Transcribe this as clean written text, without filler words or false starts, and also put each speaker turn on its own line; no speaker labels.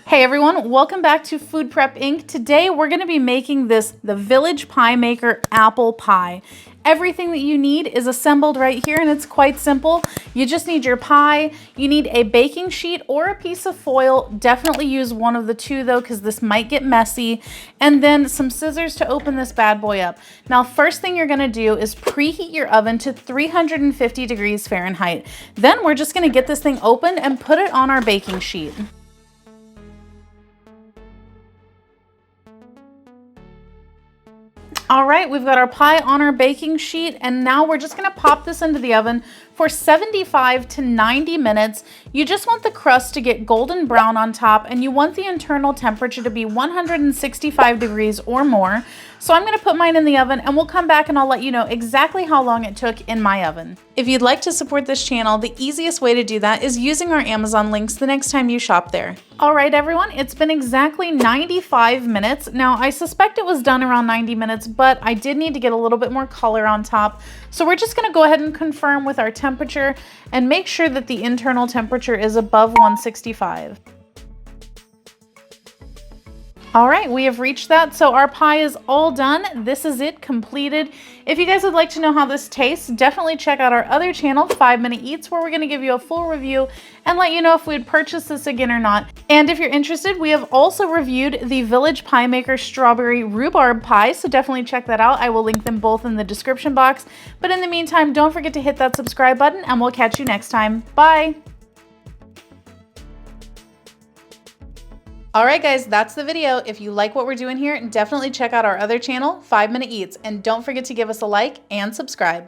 Hey everyone, welcome back to Food Prep Inc. Today we're going to be making the Village PieMaker apple pie. Everything that you need is assembled right here and it's quite simple. You just need your pie, you need a baking sheet or a piece of foil. Definitely use one of the two though because this might get messy. And then some scissors to open this bad boy up. Now first thing you're going to do is preheat your oven to 350 degrees Fahrenheit. Then we're just going to get this thing open and put it on our baking sheet. All right, we've got our pie on our baking sheet and now we're just gonna pop this into the oven for 75 to 90 minutes. You just want the crust to get golden brown on top and you want the internal temperature to be 165 degrees or more. So I'm gonna put mine in the oven and we'll come back and I'll let you know exactly how long it took in my oven. If you'd like to support this channel, the easiest way to do that is using our Amazon links the next time you shop there. All right, everyone, it's been exactly 95 minutes. Now, I suspect it was done around 90 minutes, but I did need to get a little bit more color on top. So we're just gonna go ahead and confirm with our temperature and make sure that the internal temperature is above 165. All right, we have reached that. So our pie is all done. This is it, completed. If you guys would like to know how this tastes, definitely check out our other channel, 5 Minute Eats, where we're gonna give you a full review and let you know if we'd purchase this again or not. And if you're interested, we have also reviewed the Village PieMaker Strawberry Rhubarb Pie, so definitely check that out. I will link them both in the description box. But in the meantime, don't forget to hit that subscribe button and we'll catch you next time. Bye. All right, guys, that's the video. If you like what we're doing here, definitely check out our other channel, 5 Minute Eats, and don't forget to give us a like and subscribe.